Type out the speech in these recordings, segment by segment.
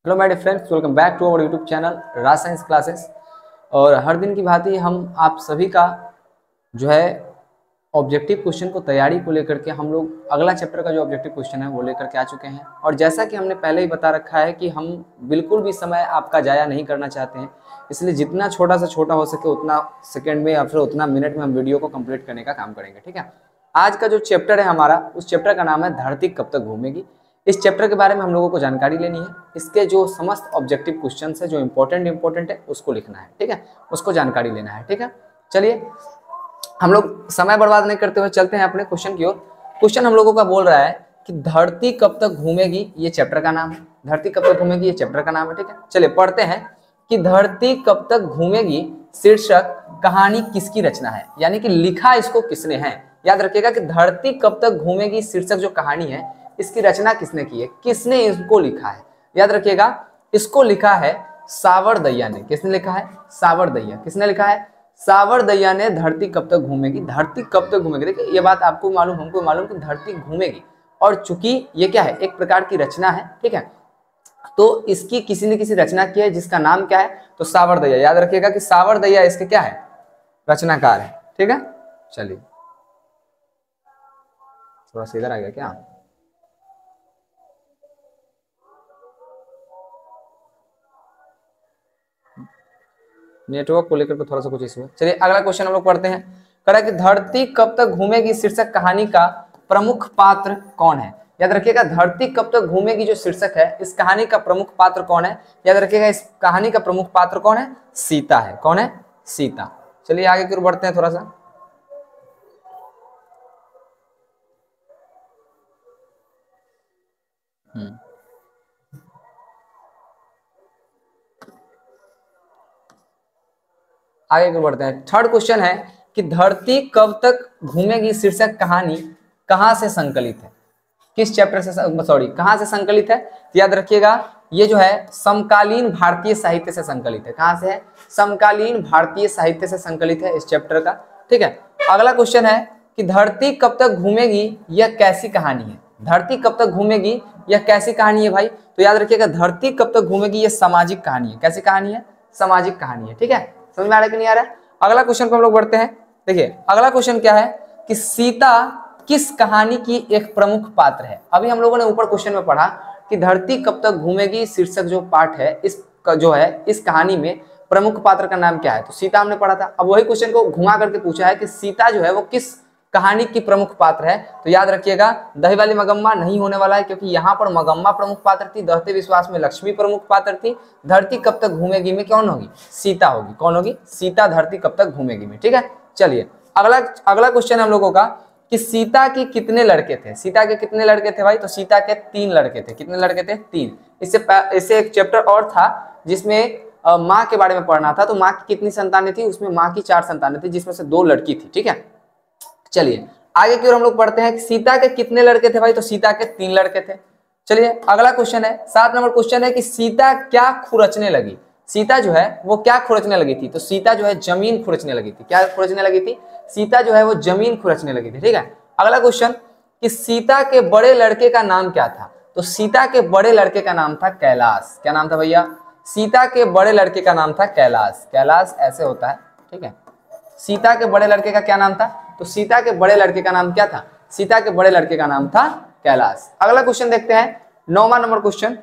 Hello my dear friends, welcome back to our YouTube channel Raj science classes. और हर दिन की भांति हम आप सभी का जो है ऑब्जेक्टिव क्वेश्चन को तैयारी को लेकर के हम लोग अगला चैप्टर का जो ऑब्जेक्टिव क्वेश्चन है वो लेकर के आ चुके हैं। और जैसा कि हमने पहले ही बता रखा है कि हम बिल्कुल भी समय आपका जाया नहीं करना चाहते हैं, इसलिए जितना छोटा से छोटा हो सके उतना सेकेंड में या फिर उतना मिनट में हम वीडियो को कंप्लीट करने का काम करेंगे। ठीक है, आज का जो चैप्टर है हमारा, उस चैप्टर का नाम है धरती कब तक घूमेगी। इस चैप्टर के बारे में हम लोगों को जानकारी लेनी है। इसके जो समस्त ऑब्जेक्टिव क्वेश्चन है जो इंपॉर्टेंट है उसको लिखना है। ठीक है, उसको जानकारी लेना है। ठीक है, चलिए हम लोग समय बर्बाद नहीं करते हुए चलते हैं अपने क्वेश्चन की ओर। क्वेश्चन हम लोगों का बोल रहा है कि धरती कब तक घूमेगी, ये चैप्टर का नाम है। धरती कब तक घूमेगी, ये चैप्टर का नाम है। ठीक है, चलिए पढ़ते हैं कि धरती कब तक घूमेगी शीर्षक कहानी किसकी रचना है, यानी कि लिखा इसको किसने है। याद रखिएगा कि धरती कब तक घूमेगी शीर्षक जो कहानी है इसकी रचना किसने की है, किसने इसको लिखा है। याद रखिएगा इसको लिखा है सावरदैया ने। किसने लिखा है? सावरदैया। किसने लिखा है? सावरदैया ने धरती कब तक घूमेगी। धरती कब तक घूमेगी, देखिए ये बात आपको मालूम, हमको मालूम कि धरती घूमेगी, और चूंकि ये क्या है, एक प्रकार की रचना है। ठीक है, तो इसकी किसी ने किसी रचना की है जिसका नाम क्या है, तो सावरदैया। याद रखिएगा कि सावरदैया इसके क्या है, रचनाकार है। ठीक है, चलिए थोड़ा सा इधर आ गया क्या, नेटवर्क को लेकर के थोड़ा सा कुछ इशू है। चलिए अगला क्वेश्चन हम लोग पढ़ते हैं। कह रहा है कि धरती कब तक घूमेगी शीर्षक कहानी का प्रमुख पात्र कौन है। याद रखिएगा धरती कब तक घूमेगी जो शीर्षक है, इस कहानी का प्रमुख पात्र कौन है। याद रखिएगा इस कहानी का प्रमुख पात्र कौन है, सीता है। कौन है? सीता। चलिए आगे की ओर बढ़ते हैं थोड़ा सा। आगे की बढ़ते हैं। थर्ड क्वेश्चन है कि धरती कब तक घूमेगी शीर्षक कहानी कहां से संकलित है, किस चैप्टर से, सॉरी कहां से संकलित है। तो याद रखिएगा ये जो है समकालीन भारतीय साहित्य से संकलित है। कहां से है? समकालीन भारतीय साहित्य से संकलित है इस चैप्टर का। ठीक है, अगला क्वेश्चन है कि धरती कब तक घूमेगी यह कैसी कहानी है। धरती कब तक घूमेगी यह कैसी कहानी है भाई, तो याद रखिएगा धरती कब तक घूमेगी यह सामाजिक कहानी है। कैसी कहानी है? सामाजिक कहानी है। ठीक है, समझ में आ रहा है कि नहीं आ रहा है? अगला क्वेश्चन पर हम लोग बढ़ते हैं। देखिए अगला क्वेश्चन क्या है कि सीता किस कहानी की एक प्रमुख पात्र है। अभी हम लोगों ने ऊपर क्वेश्चन में पढ़ा कि धरती कब तक घूमेगी शीर्षक जो पाठ है इस जो है इस कहानी में प्रमुख पात्र का नाम क्या है, तो सीता हमने पढ़ा था। अब वही क्वेश्चन को घुमा करके पूछा है कि सीता जो है वो किस कहानी की प्रमुख पात्र है। तो याद रखिएगा दही वाली मगम्मा नहीं होने वाला है, क्योंकि यहाँ पर मगम्मा प्रमुख पात्र थी, दहते विश्वास में लक्ष्मी प्रमुख पात्र थी। धरती कब तक घूमेगी में कौन होगी? सीता होगी। कौन होगी? सीता धरती कब तक घूमेगी में। ठीक है, चलिए अगला क्वेश्चन हम लोगों का कि सीता के कितने लड़के थे। सीता के कितने लड़के थे भाई, तो सीता के 3 लड़के थे। कितने लड़के थे? 3। इससे एक चैप्टर और था जिसमें माँ के बारे में पढ़ना था। तो माँ की कितनी संतानें थी, उसमें माँ की 4 संतानें थी जिसमें से 2 लड़की थी। ठीक है, चलिए आगे की ओर हम लोग पढ़ते हैं कि सीता के कितने लड़के थे भाई, तो सीता के 3 लड़के थे। चलिए अगला क्वेश्चन है, 7 नंबर क्वेश्चन है कि सीता क्या खुरचने लगी। सीता जो है वो क्या खुरचने लगी थी, तो सीता जो है जमीन खुरचने लगी थी। क्या खुरचने लगी थी? सीता जो है वो जमीन खुरचने लगी थी। ठीक है, अगला क्वेश्चन कि सीता के बड़े लड़के का नाम क्या था, तो सीता के बड़े लड़के का नाम था कैलाश। क्या नाम था भैया? सीता के बड़े लड़के का नाम था कैलाश। कैलाश ऐसे होता है। ठीक है, सीता के बड़े लड़के का क्या नाम था, तो सीता के बड़े लड़के का नाम क्या था? सीता के बड़े लड़के का नाम था कैलाश। अगला क्वेश्चन देखते हैं, 9वां नंबर क्वेश्चन।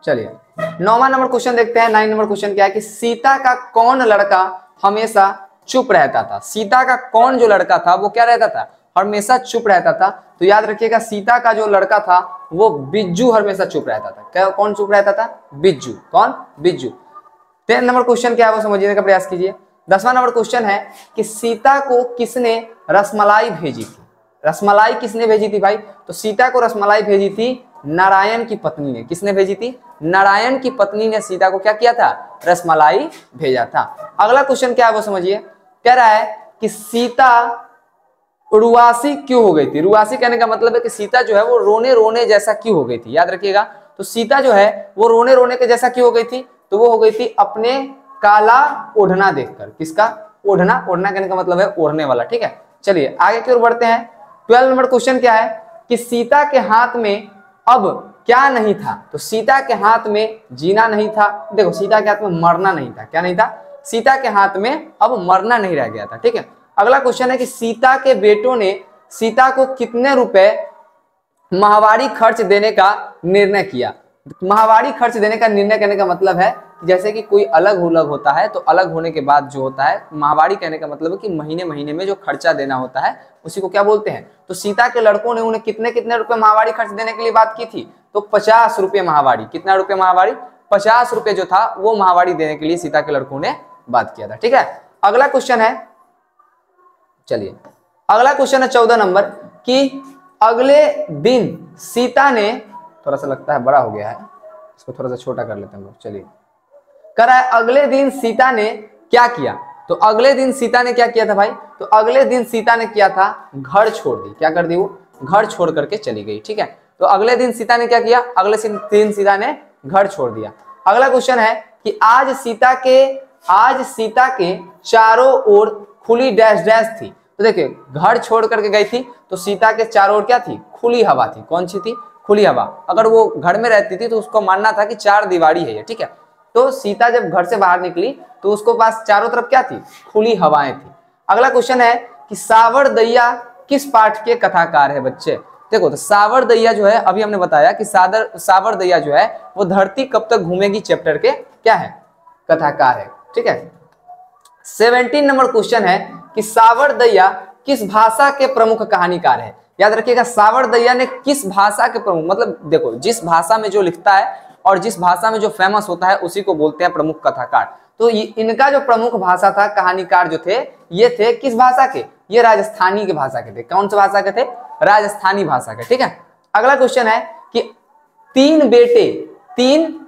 चलिए 9वां नंबर क्वेश्चन देखते हैं। 9 नंबर क्वेश्चन क्या है कि सीता का कौन लड़का हमेशा चुप रहता था। सीता का कौन जो लड़का था वो क्या रहता था? हमेशा चुप रहता था। तो याद रखिएगा सीता का जो लड़का था वो बिज्जू हमेशा चुप रहता था। क्या कौन चुप रहता था? बिज्जू। कौन? बिज्जू। 10 नंबर क्वेश्चन क्या है वो समझने का प्रयास कीजिए। 10वां नंबर क्वेश्चन है कि सीता को किसने रसमलाई भेजी थी। रसमलाई किसने भेजी थी भाई, तो सीता को रसमलाई भेजी थी नारायण की पत्नी ने। किसने भेजी थी? नारायण की पत्नी ने सीता को क्या किया था? रसमलाई भेजा था। अगला क्वेश्चन क्या है वो समझिए। कह रहा है कि सीता रुआसी क्यों हो गई थी। रुआसी कहने का मतलब है कि सीता जो है वो रोने रोने जैसा क्यों हो गई थी। याद रखिएगा तो सीता जो है वो रोने रोने के जैसा क्यों हो गई थी, तो वो हो गई थी अपने काला ओढ़ना देखकर। किसका? ओढ़ना। ओढ़ना कहने का मतलब है ओढ़ने वाला। ठीक है, चलिए आगे की ओर बढ़ते हैं। 12 नंबर क्वेश्चन क्या है कि सीता के हाथ में अब क्या नहीं था? तो सीता के हाथ में जीना नहीं था, देखो सीता के हाथ में मरना नहीं था, क्या नहीं था? सीता के हाथ में अब मरना नहीं रह गया था, ठीक है। अगला क्वेश्चन है कि सीता के बेटों ने सीता को कितने रुपए माहवारी खर्च देने का निर्णय किया? माहवारी खर्च देने का निर्णय करने का मतलब है जैसे कि कोई अलग उलग होता है तो अलग होने के बाद जो होता है, माहवारी कहने का मतलब है कि महीने महीने में जो खर्चा देना होता है उसी को क्या बोलते हैं। तो सीता के लड़कों ने उन्हें कितने कितने रुपए माहवारी खर्च देने के लिए बात की थी? तो 50 रुपये माहवारी। कितना रुपये माहवारी? 50 रुपये जो था वो माहवारी देने के लिए सीता के लड़कों ने बात किया था, ठीक है। अगला क्वेश्चन है, चलिए अगला क्वेश्चन है 14 नंबर कि अगले दिन सीता ने, थोड़ा सा लगता है बड़ा हो गया है, इसको थोड़ा सा छोटा कर लेते हैं हम लोग, चलिए कर रहा है। अगले दिन सीता ने क्या किया? तो अगले दिन सीता ने क्या किया था भाई? तो अगले दिन सीता ने किया था, घर छोड़ दी। क्या कर दी? वो घर छोड़ करके चली गई, ठीक है। तो अगले दिन सीता ने क्या किया? अगले दिन सीता ने घर छोड़ दिया। अगला क्वेश्चन है कि आज सीता के चारों ओर खुली डैश डैश थी। तो देखिए घर छोड़ करके गई थी तो सीता के चारों ओर क्या थी? खुली हवा थी। कौन सी थी? खुली हवा। अगर वो घर में रहती थी तो उसको मानना था कि चार दीवारी है ये, ठीक है। तो सीता जब घर से बाहर निकली तो उसको पास चारों तरफ क्या थी? खुली हवाएं थी। अगला क्वेश्चन है कि सावर दैया किस पाठ के कथाकार है बच्चे? देखो तो सावर दैया जो है, अभी हमने बताया कि सावर दैया जो है वो धरती कब तक घूमेगी चैप्टर के क्या है? कथाकार है, ठीक है। 17 नंबर क्वेश्चन है कि सावर दैया किस भाषा के प्रमुख कहानीकार है? याद रखिएगा सावर दैया ने किस भाषा के प्रमुख, मतलब देखो जिस भाषा में जो लिखता है और जिस भाषा में जो फेमस होता है उसी को बोलते हैं प्रमुख कथाकार। तो इनका जो प्रमुख भाषा था, कहानीकार जो थे, ये थे किस भाषा के? ये राजस्थानी के भाषा के थे। कौन सी भाषा के थे? राजस्थानी भाषा के, ठीक है। अगला क्वेश्चन है कि तीन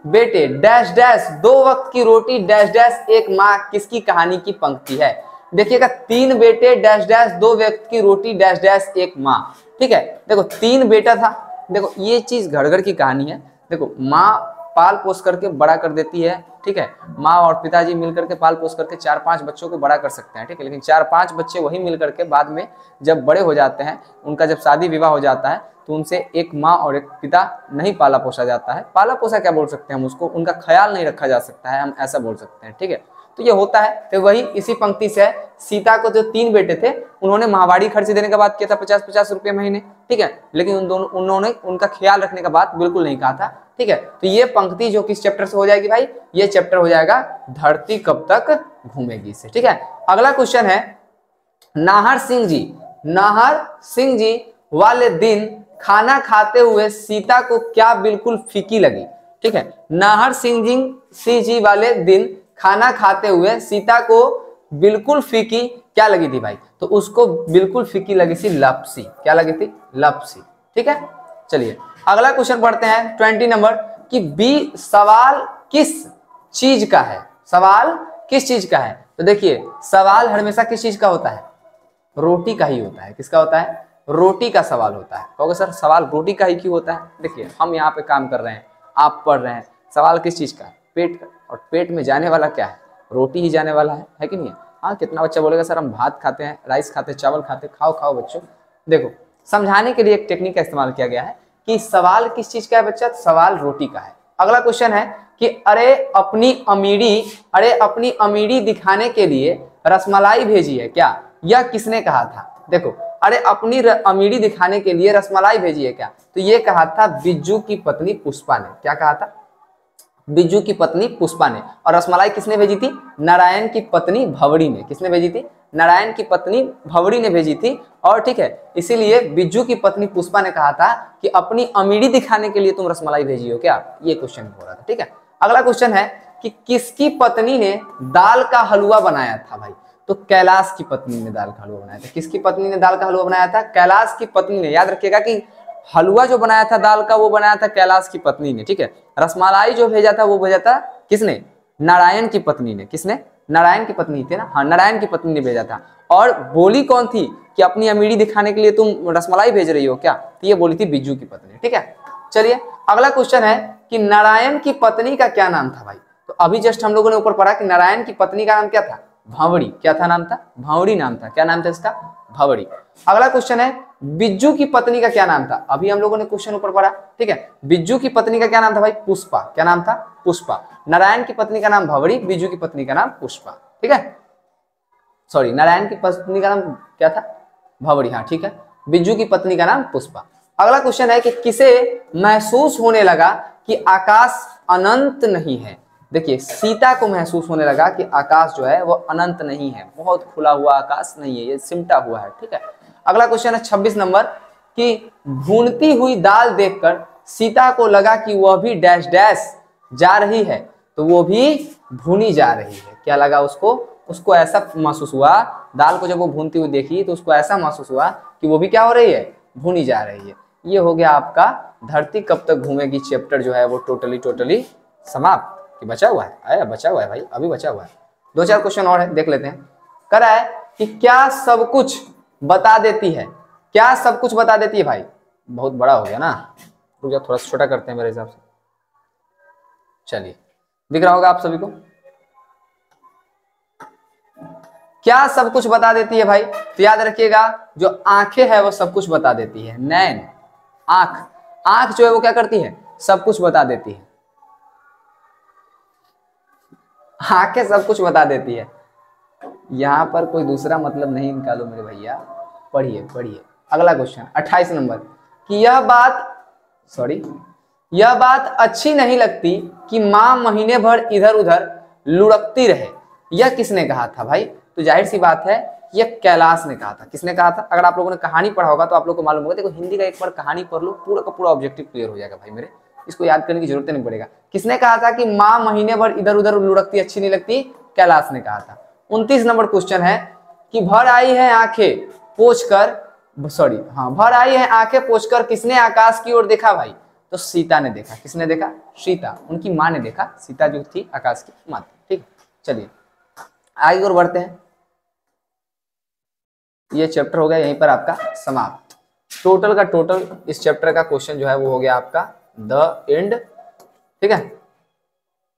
बेटे डैश डैश दो वक्त की रोटी डैश डैश एक माँ किसकी कहानी की पंक्ति है? देखिएगा तीन बेटे डैश डैश दो वक्त की रोटी डैश डैश एक माँ, ठीक है। देखो तीन बेटा था, देखो ये चीज घर घर की कहानी है। देखो माँ पाल पोस करके बड़ा कर देती है, ठीक है। माँ और पिताजी मिल करके पाल पोस करके 4-5 बच्चों को बड़ा कर सकते हैं, ठीक है। लेकिन 4-5 बच्चे वही मिल करके बाद में जब बड़े हो जाते हैं, उनका जब शादी विवाह हो जाता है तो उनसे एक माँ और एक पिता नहीं पाला पोसा जाता है। पाला पोसा क्या बोल सकते हैं हम उसको? उनका ख्याल नहीं रखा जा सकता है, हम ऐसा बोल सकते हैं, ठीक है। तो ये होता है। तो वही इसी पंक्ति से सीता को जो तीन बेटे थे उन्होंने माहवारी खर्च देने का बात किया था 50-50 रुपये महीने, ठीक है। लेकिन उन्होंने उनका ख्याल रखने का बात बिल्कुल नहीं कहा था, ठीक है। तो ये पंक्ति जो किस चैप्टर से हो जाएगी भाई? ये चैप्टर हो जाएगा धरती कब तक घूमेगी से, ठीक है। अगला क्वेश्चन है नाहर सिंह जी वाले दिन खाना खाते हुए सीता को क्या बिल्कुल फीकी लगी? ठीक है, नाहर सिंह जी वाले दिन खाना खाते हुए सीता को बिल्कुल फीकी क्या लगी थी भाई? तो उसको बिल्कुल फीकी लगी थी लपसी। क्या लगी थी? लपसी, ठीक है। चलिए अगला क्वेश्चन पढ़ते हैं 20 नंबर कि बी सवाल किस चीज का है? सवाल किस चीज का है? तो देखिए सवाल हमेशा किस चीज का होता है? रोटी का ही होता है। किसका होता है? रोटी का सवाल होता है। कहोगे सर सवाल रोटी का ही क्यों होता है? देखिए हम यहाँ पे काम कर रहे हैं, आप पढ़ रहे हैं, सवाल किस चीज का है? पेट का। और पेट में जाने वाला क्या है? रोटी ही जाने वाला है कि नहीं है? हाँ, कितना बच्चा बोलेगा सर हम भात खाते हैं, राइस खाते हैं, चावल खाते हैं। खाओ बच्चों। देखो समझाने के लिए एक टेक्निक का इस्तेमाल किया गया है कि सवाल किस चीज का है बच्चा? सवाल रोटी का है। अगला क्वेश्चन है कि अरे अपनी अमीरी दिखाने के लिए रसमलाई भेजी है क्या? यह किसने कहा था? देखो अरे अपनी अमीरी दिखाने के लिए रसमलाई भेजी है क्या? तो ये कहा था बिज्जू की पत्नी पुष्पा ने। क्या कहा था? बिज्जू की पत्नी पुष्पा ने। और रसमलाई किसने भेजी थी? नारायण की पत्नी भवड़ी ने। किसने भेजी थी? नारायण की पत्नी भवड़ी ने भेजी थी। और ठीक है, इसीलिए बिज्जू की पत्नी पुष्पा ने कहा था कि अपनी अमीरी दिखाने के लिए तुम रसमलाई भेजी हो क्या? ये क्वेश्चन हो रहा था, ठीक है। अगला क्वेश्चन है कि किसकी पत्नी ने दाल का हलवा बनाया था भाई? तो कैलाश की पत्नी ने दाल का हलवा बनाया था। किसकी पत्नी ने दाल का हलवा बनाया था? कैलाश की पत्नी ने। याद रखिएगा कि हलवा जो बनाया था दाल का वो बनाया था कैलाश की पत्नी ने, ठीक है। रसमलाई जो भेजा था वो भेजा था किसने? नारायण की पत्नी ने। किसने? नारायण की पत्नी थी ना, हाँ नारायण की पत्नी ने भेजा था। और बोली कौन थी कि अपनी अमीरी दिखाने के लिए तुम रसमलाई भेज रही हो क्या? तो ये बोली थी बिज्जू की पत्नी, ठीक है। चलिए अगला क्वेश्चन है कि नारायण की पत्नी का क्या नाम था भाई? तो अभी जस्ट हम लोगों ने ऊपर पढ़ा कि नारायण की पत्नी का नाम क्या था? भंवरी। क्या था नाम था? भंवरी नाम था। क्या नाम था इसका? भंवरी। अगला क्वेश्चन है बिज्जू की पत्नी का क्या नाम था? अभी हम लोगों ने क्वेश्चन ऊपर पढ़ा, ठीक है। बिज्जू की पत्नी का क्या नाम था भाई? पुष्पा। क्या नाम था? पुष्पा। नारायण की पत्नी का नाम भंवरी, बिज्जू की पत्नी का नाम पुष्पा, ठीक है। सॉरी, नारायण की पत्नी का नाम क्या था? भंवरी, हाँ ठीक है। बिज्जू की पत्नी का नाम पुष्पा। अगला क्वेश्चन है कि किसे महसूस होने लगा कि आकाश अनंत नहीं है? देखिए, सीता को महसूस होने लगा कि आकाश जो है वो अनंत नहीं है, बहुत खुला हुआ आकाश नहीं है, ये सिमटा हुआ है, ठीक है। अगला क्वेश्चन है 26 नंबर कि भूनती हुई दाल देखकर सीता को लगा कि वह भी डैश डैश जा रही है, तो वो भी भुनी जा रही है। क्या लगा उसको? उसको ऐसा महसूस हुआ, दाल को जब वो भूनती हुई देखी तो उसको ऐसा महसूस हुआ कि वो भी क्या हो रही है? भुनी जा रही है। ये हो गया आपका धरती कब तक घूमेगी चैप्टर जो है वो टोटली समाप्त। कि बचा हुआ है? आया, बचा हुआ है भाई, अभी बचा हुआ है। 2-4 क्वेश्चन और है, देख लेते हैं। कह रहा है कि क्या सब कुछ बता देती है? क्या सब कुछ बता देती है भाई? बहुत बड़ा हो गया ना, रुक जाओ थोड़ा छोटा करते हैं मेरे हिसाब से। चलिए, दिख रहा होगा आप सभी को। क्या सब कुछ बता देती है भाई? तो याद रखिएगा, जो आंखें है वो सब कुछ बता देती है। नैन, आंख, आंख जो है वो क्या करती है? सब कुछ बता देती है। आंखें सब कुछ बता देती है। यहां पर कोई दूसरा मतलब नहीं निकालो मेरे भैया, पढ़िए पढ़िए। अगला क्वेश्चन 28 नंबर कि यह बात अच्छी नहीं लगती कि मां महीने भर इधर उधर लुढ़कती रहे। यह किसने कहा था भाई? तो जाहिर सी बात है यह कैलाश ने कहा था। किसने कहा था? अगर आप लोगों ने कहानी पढ़ा होगा तो आप लोगों को मालूम होगा। देखो, हिंदी का एक बार कहानी पढ़ लो, पूरा का पूरा ऑब्जेक्टिव क्लियर हो जाएगा भाई मेरे, इसको याद करने की जरूरत नहीं पड़ेगा। किसने कहा था कि मां महीने भर इधर उधर लुढ़कती अच्छी नहीं लगती? कैलाश ने कहा था। 29 नंबर क्वेश्चन है कि भर आई है आंखें पोंछकर किसने आकाश की ओर देखा भाई? तो सीता ने देखा। किसने देखा? सीता, उनकी मां ने देखा। सीता जो थी आकाश की मां थी, ठीक। चलिए आगे और बढ़ते हैं। ये चैप्टर हो गया यहीं पर आपका समाप्त। टोटल का टोटल इस चैप्टर का क्वेश्चन जो है वो हो गया आपका द एंड, ठीक है।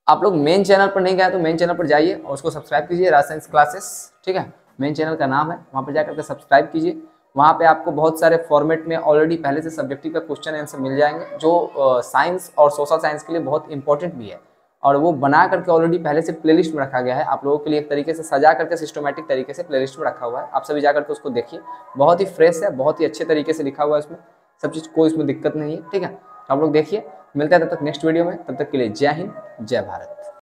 आप लोग मेन चैनल पर नहीं गए तो मेन चैनल पर जाइए और उसको सब्सक्राइब कीजिए, राज साइंस क्लासेस, ठीक है। मेन चैनल का नाम है, वहाँ पर जाकर के सब्सक्राइब कीजिए। वहाँ पे आपको बहुत सारे फॉर्मेट में ऑलरेडी पहले से सब्जेक्टिव का क्वेश्चन आंसर मिल जाएंगे, जो साइंस और सोशल साइंस के लिए बहुत इंपॉर्टेंट भी है। और वो बना करके ऑलरेडी पहले से प्लेलिस्ट में रखा गया है आप लोगों के लिए, एक तरीके से सजा करके सिस्टमेटिक तरीके से प्लेलिस्ट में रखा हुआ है। आप सभी जाकर के उसको देखिए, बहुत ही फ्रेश है, बहुत ही अच्छे तरीके से लिखा हुआ है इसमें, सब चीज़ कोई इसमें दिक्कत नहीं है, ठीक है। आप लोग देखिए, मिलते हैं तब तक नेक्स्ट वीडियो में, तब तक के लिए जय हिंद, जय भारत।